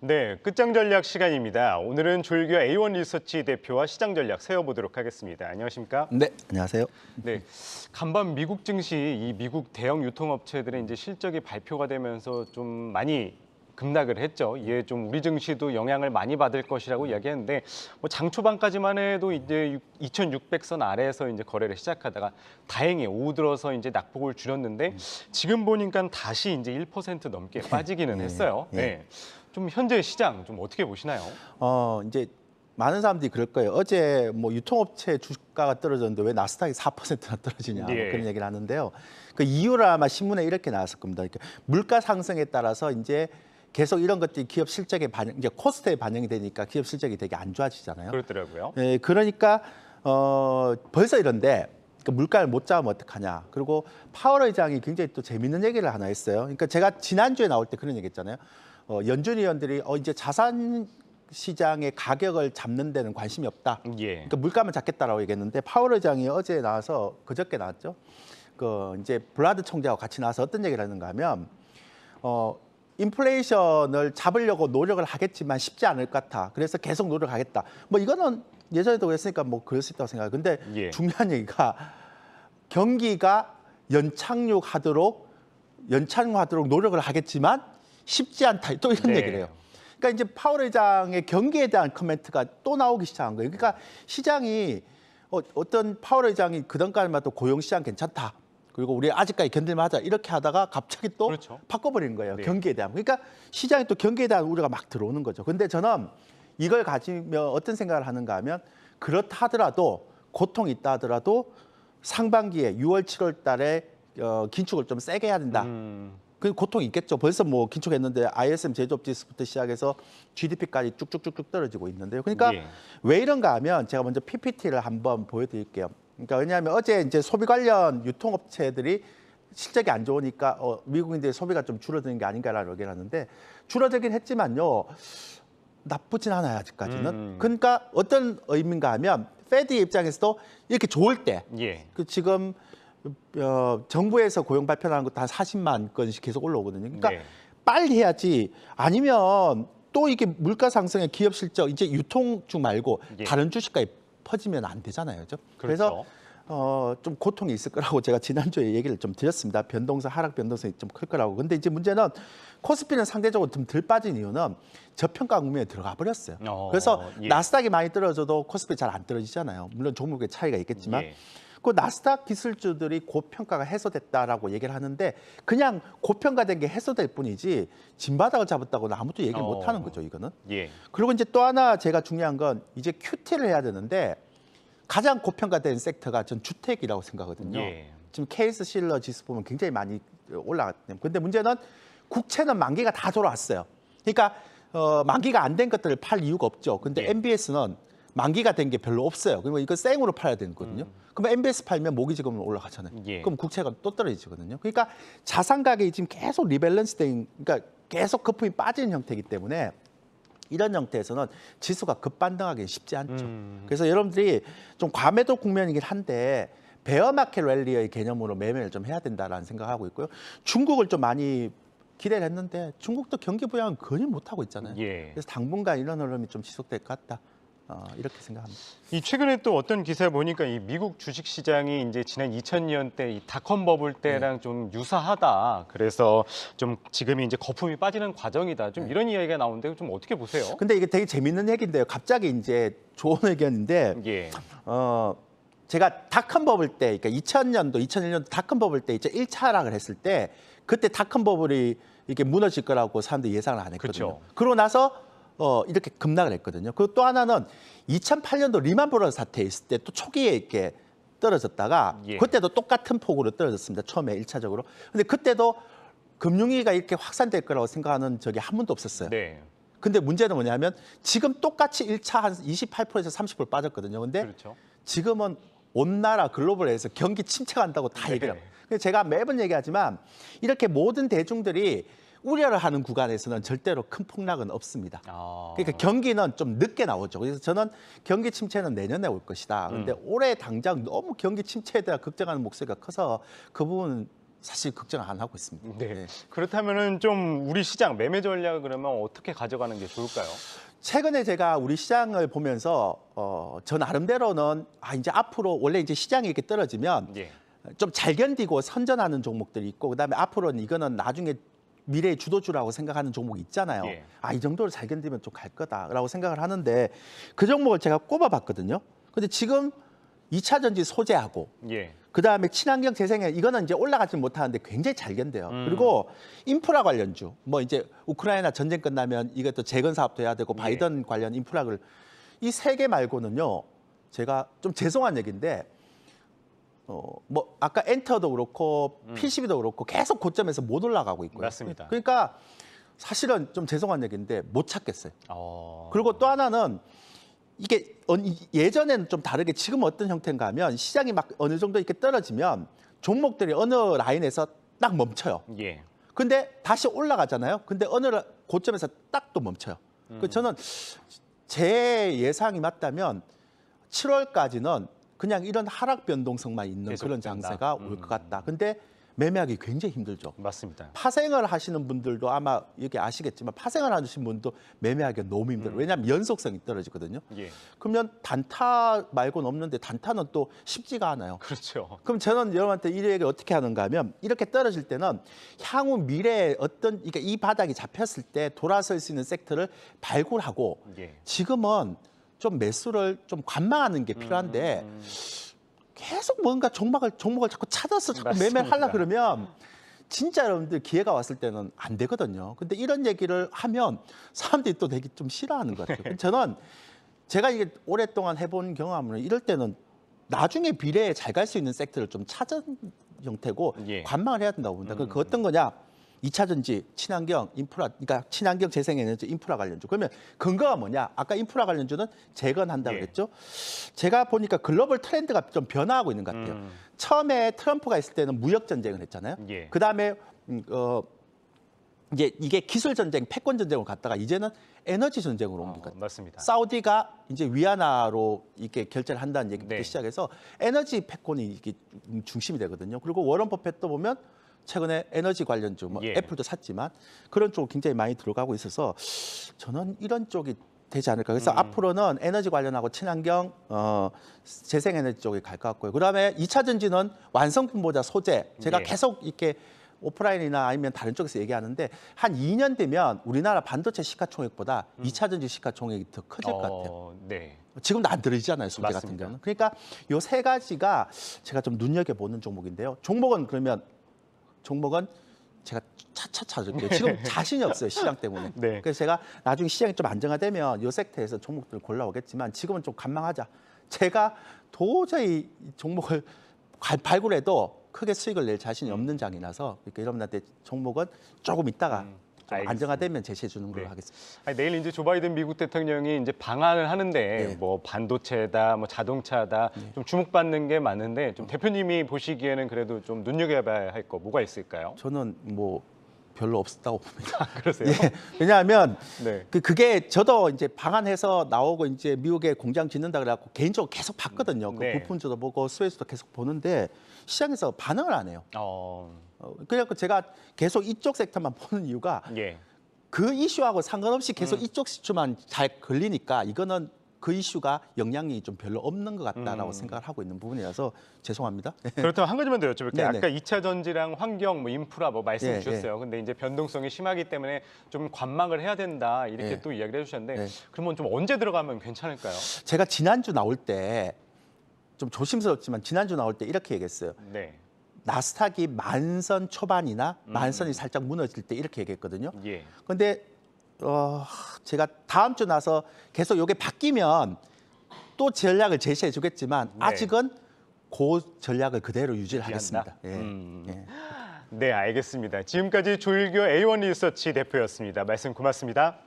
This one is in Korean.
네, 끝장 전략 시간입니다. 오늘은 졸교 A1 리서치 대표와 시장 전략 세워보도록 하겠습니다. 안녕하십니까? 네, 안녕하세요. 네, 간밤 미국 증시, 이 미국 대형 유통업체들의 이제 실적이 발표가 되면서 좀 많이 급락을 했죠. 이에 좀 우리 증시도 영향을 많이 받을 것이라고 이야기했는데, 뭐 장 초반까지만 해도 이제 2,600선 아래에서 이제 거래를 시작하다가 다행히 오후 들어서 이제 낙폭을 줄였는데 지금 보니까 다시 이제 1% 넘게 빠지기는 했어요. 네. 좀 현재 시장 좀 어떻게 보시나요? 이제 많은 사람들이 그럴 거예요. 어제 뭐 유통업체 주가가 떨어졌는데 왜 나스닥이 4%나 떨어지냐 뭐 예. 그런 얘기를 하는데요. 그 이유를 아마 신문에 이렇게 나왔을 겁니다. 그러니까 물가 상승에 따라서 이제 계속 이런 것들이 기업 실적에 반영, 이제 코스트에 반영이 되니까 기업 실적이 되게 안 좋아지잖아요. 그렇더라고요. 예, 그러니까 벌써 이런데 그 물가를 못 잡으면 어떡하냐. 그리고 파월 의장이 굉장히 또 재밌는 얘기를 하나 했어요. 그러니까 제가 지난주에 나올 때 그런 얘기 했잖아요. 연준 위원들이 이제 자산 시장의 가격을 잡는 데는 관심이 없다. 예. 그러니까 물가만 잡겠다라고 얘기했는데 파월 의장이 어제 나와서 그저께 나왔죠. 이제 블라드 총재하고 같이 나와서 어떤 얘기를 하는가 하면 인플레이션을 잡으려고 노력을 하겠지만 쉽지 않을 것 같아. 그래서 계속 노력하겠다. 뭐 이거는 예전에도 그랬으니까 뭐 그럴 수 있다고 생각해요. 근데 예. 중요한 얘기가 경기가 연착륙하도록 노력을 하겠지만 쉽지 않다. 또 이런 네. 얘기를 해요. 그러니까 이제 파월 의장의 경기에 대한 코멘트가 또 나오기 시작한 거예요. 그러니까 시장이 어떤 파월 의장이 그전까지만 또 고용 시장 괜찮다. 그리고 우리 아직까지 견딜만하자 이렇게 하다가 갑자기 또 그렇죠. 바꿔버리는 거예요. 네. 경기에 대한. 그러니까 시장이 또 경기에 대한 우려가 막 들어오는 거죠. 근데 저는 이걸 가지며 어떤 생각을 하는가 하면 그렇다 하더라도 고통이 있다 하더라도 상반기에 6월, 7월 달에 긴축을 좀 세게 해야 된다. 그 고통이 있겠죠. 벌써 뭐 긴축했는데 ISM 제조업 지수부터 시작해서 GDP까지 쭉쭉쭉쭉 떨어지고 있는데요. 그러니까 예. 왜 이런가 하면 제가 먼저 PPT를 한번 보여드릴게요. 그러니까 왜냐하면 어제 이제 소비 관련 유통업체들이 실적이 안 좋으니까 미국인들의 소비가 좀 줄어드는 게 아닌가라는 얘기를 하는데 줄어들긴 했지만요. 나쁘진 않아요, 아직까지는. 그러니까 어떤 의미인가 하면 페드의 입장에서도 이렇게 좋을 때 예. 지금 정부에서 고용 발표하는 것도 한 40만 건씩 계속 올라오거든요. 그러니까 네. 빨리 해야지 아니면 또 이게 물가 상승의 기업 실적 이제 유통주 말고 예. 다른 주식까지 퍼지면 안 되잖아요. 그렇죠? 그렇죠. 그래서 좀 고통이 있을 거라고 제가 지난주에 얘기를 좀 드렸습니다. 변동성, 하락 변동성이 좀 클 거라고. 근데 이제 문제는 코스피는 상대적으로 좀 덜 빠진 이유는 저평가 국면에 들어가 버렸어요. 그래서 예. 나스닥이 많이 떨어져도 코스피 잘 안 떨어지잖아요. 물론 종목의 차이가 있겠지만. 예. 그 나스닥 기술주들이 고평가가 해소됐다라고 얘기를 하는데 그냥 고평가된 게 해소될 뿐이지 진바닥을 잡았다고는 아무도 얘기를 못 하는 거죠, 이거는. 예. 그리고 이제 또 하나 제가 중요한 건 이제 QT를 해야 되는데 가장 고평가된 섹터가 전 주택이라고 생각하거든요. 예. 지금 케이스 실러 지수 보면 굉장히 많이 올라갔거든요. 근데 문제는 국채는 만기가 다 돌아왔어요. 그러니까 만기가 안 된 것들을 팔 이유가 없죠. 근데 예. MBS는 만기가 된 게 별로 없어요. 그러면 이거 생으로 팔아야 되거든요. 그럼 MBS 팔면 모기지금은 올라가잖아요. 예. 그럼 국채가 또 떨어지거든요. 그러니까 자산 가격이 지금 계속 리밸런스 된, 그러니까 계속 거품이 빠지는 형태이기 때문에 이런 형태에서는 지수가 급반등하기는 쉽지 않죠. 그래서 여러분들이 좀 과매도 국면이긴 한데 베어마켓 랠리의 개념으로 매매를 좀 해야 된다라는 생각하고 있고요. 중국을 좀 많이 기대를 했는데 중국도 경기 부양은 거의 못하고 있잖아요. 예. 그래서 당분간 이런 흐름이 좀 지속될 것 같다. 이렇게 생각합니다. 이 최근에 또 어떤 기사를 보니까 이 미국 주식 시장이 이제 지난 2000년대 이 닷컴 버블 때랑 좀 유사하다. 그래서 좀 지금이 이제 거품이 빠지는 과정이다. 좀 이런 이야기가 나오는데 좀 어떻게 보세요? 근데 이게 되게 재밌는 얘기인데요. 갑자기 이제 좋은 의견인데 예. 제가 닷컴 버블 때, 그러니까 2000년도, 2001년도 닷컴 버블 때 이제 1차 하락을 했을 때 그때 닷컴 버블이 이렇게 무너질 거라고 사람들이 예상을 안 했거든요. 그렇죠. 그러고 나서 이렇게 급락을 했거든요. 그리고 또 하나는 2008년도 리만 브러더스 사태 있을 때 또 초기에 이렇게 떨어졌다가 예. 그때도 똑같은 폭으로 떨어졌습니다. 처음에 1차적으로. 근데 그때도 금융위기가 이렇게 확산될 거라고 생각하는 적이 한 번도 없었어요. 네. 근데 문제는 뭐냐면 지금 똑같이 1차 한 28%에서 30% 빠졌거든요. 근데 그렇죠. 지금은 온 나라 글로벌에서 경기 침체간다고 다 네. 얘기를 해요. 그래서 제가 매번 얘기하지만 이렇게 모든 대중들이 우려를 하는 구간에서는 절대로 큰 폭락은 없습니다. 그러니까 경기는 좀 늦게 나오죠. 그래서 저는 경기 침체는 내년에 올 것이다. 근데 올해 당장 너무 경기 침체에 대한 걱정하는 목소리가 커서 그 부분은 사실 걱정 안 하고 있습니다. 네. 네. 그렇다면은 좀 우리 시장 매매 전략을 그러면 어떻게 가져가는 게 좋을까요? 최근에 제가 우리 시장을 보면서 저 나름대로는 이제 앞으로 원래 이제 시장이 이렇게 떨어지면 예. 좀 잘 견디고 선전하는 종목들이 있고 그다음에 앞으로는 이거는 나중에 미래의 주도주라고 생각하는 종목이 있잖아요. 예. 이 정도로 잘 견디면 좀 갈 거다라고 생각을 하는데 그 종목을 제가 꼽아봤거든요. 근데 지금 2차 전지 소재하고 예. 그다음에 친환경 재생에 이거는 이제 올라가지 못하는데 굉장히 잘 견뎌요. 그리고 인프라 관련주 뭐 이제 우크라이나 전쟁 끝나면 이것도 재건 사업도 해야 되고 바이든 관련 인프라를 이 세 개 말고는요. 제가 좀 죄송한 얘기인데 뭐 아까 엔터도 그렇고 PCB도 그렇고 계속 고점에서 못 올라가고 있고요. 맞습니다. 그러니까 사실은 좀 죄송한 얘기인데 못 찾겠어요. 어. 그리고 또 하나는 이게 예전에는 좀 다르게 지금 어떤 형태인가 하면 시장이 막 어느 정도 이렇게 떨어지면 종목들이 어느 라인에서 딱 멈춰요. 예. 근데 다시 올라가잖아요. 근데 어느 고점에서 딱 또 멈춰요. 그 저는 제 예상이 맞다면 7월까지는 그냥 이런 하락 변동성만 있는 계속 그런 된다. 장세가 올 것 같다. 근데 매매하기 굉장히 힘들죠. 맞습니다. 파생을 하시는 분들도 아마 이게 아시겠지만 파생을 하시는 분도 매매하기가 너무 힘들어요. 왜냐하면 연속성이 떨어지거든요. 예. 그러면 단타 말고는 없는데 단타는 또 쉽지가 않아요. 그렇죠. 그럼 저는 여러분한테 이 얘기를 어떻게 하는가 하면 이렇게 떨어질 때는 향후 미래에 어떤 그러니까 이 바닥이 잡혔을 때 돌아설 수 있는 섹터를 발굴하고 예. 지금은 좀 매수를 좀 관망하는 게 필요한데 계속 뭔가 종목을 자꾸 찾아서 자꾸 매매를 맞습니다. 하려 그러면 진짜 여러분들 기회가 왔을 때는 안 되거든요. 근데 이런 얘기를 하면 사람들이 또 되게 좀 싫어하는 것 같아요. 저는 제가 이게 오랫동안 해본 경험은 이럴 때는 나중에 미래에 잘 갈 수 있는 섹터를 좀 찾은 형태고 예. 관망을 해야 된다고 봅니다. 그 어떤 거냐? 2차 전지, 친환경, 인프라, 그러니까 친환경 재생에너지 인프라 관련주. 그러면 근거가 뭐냐? 아까 인프라 관련주는 재건한다고 예. 그랬죠. 제가 보니까 글로벌 트렌드가 좀 변화하고 있는 것 같아요. 처음에 트럼프가 있을 때는 무역 전쟁을 했잖아요. 예. 그다음에 이제 이게 기술 전쟁, 패권 전쟁으로 갔다가 이제는 에너지 전쟁으로 옮긴 것 같아요. 맞습니다. 사우디가 이제 위안화로 이렇게 결제를 한다는 얘기부터 네. 시작해서 에너지 패권이 이게 중심이 되거든요. 그리고 워런 버핏도 보면 최근에 에너지 관련주, 뭐 예. 애플도 샀지만 그런 쪽 굉장히 많이 들어가고 있어서 저는 이런 쪽이 되지 않을까. 그래서 앞으로는 에너지 관련하고 친환경, 재생에너지 쪽에 갈 것 같고요. 그다음에 2차 전지는 완성품보다 소재. 제가 예. 계속 이렇게 오프라인이나 아니면 다른 쪽에서 얘기하는데 한 2년 되면 우리나라 반도체 시가총액보다 2차 전지 시가총액이 더 커질 것 같아요. 네. 지금도 안 들어지잖아요, 소재 같은 맞습니다. 경우는. 그러니까 요 세 가지가 제가 좀 눈여겨보는 종목인데요. 종목은 제가 차차 찾을게요. 지금 자신이 없어요, 시장 때문에. 네. 그래서 제가 나중에 시장이 좀 안정화되면 요 섹터에서 종목들을 골라오겠지만 지금은 좀 관망하자. 제가 도저히 이 종목을 발굴해도 크게 수익을 낼 자신이 없는 장이라서 그러니까 여러분한테 종목은 조금 있다가 좀 알겠습니다. 안정화되면 제시해 주는 걸로 네. 하겠습니다. 아니, 내일 이제 조 바이든 미국 대통령이 이제 방한을 하는데 네. 뭐 반도체다, 뭐 자동차다 좀 주목받는 게 많은데 좀 대표님이 보시기에는 그래도 좀 눈여겨봐야 할 거 뭐가 있을까요? 저는 뭐 별로 없었다고 봅니다. 그러세요? 예, 왜냐하면 네. 그게 저도 이제 방한해서 나오고 이제 미국에 공장 짓는다 그래갖고 개인적으로 계속 봤거든요. 그 네. 부품주도 보고 스웨스도 계속 보는데 시장에서 반응을 안 해요. 그래갖고 제가 계속 이쪽 섹터만 보는 이유가 예. 그 이슈하고 상관없이 계속 이쪽 이슈만 잘 걸리니까 이거는 그 이슈가 영향이 좀 별로 없는 것 같다라고 생각을 하고 있는 부분이라서 죄송합니다. 그렇다면 한 가지만 더 여쭤볼게요. 네네. 아까 2차 전지랑 환경, 뭐 인프라 뭐 말씀 예, 주셨어요. 근데 이제 변동성이 심하기 때문에 좀 관망을 해야 된다 이렇게 예. 또 이야기를 해주셨는데 예. 그러면 좀 언제 들어가면 괜찮을까요? 제가 지난주 나올 때 좀 조심스럽지만 지난주 나올 때 이렇게 얘기했어요. 네. 나스닥이 만선 초반이나 만선이 살짝 무너질 때 이렇게 얘기했거든요. 예. 근데 제가 다음 주 나서 계속 이게 바뀌면 또 전략을 제시해 주겠지만 네. 아직은 그 전략을 그대로 유지를 유지한다? 하겠습니다. 예. 예. 네, 알겠습니다. 지금까지 조일교 A1 리서치 대표였습니다. 말씀 고맙습니다.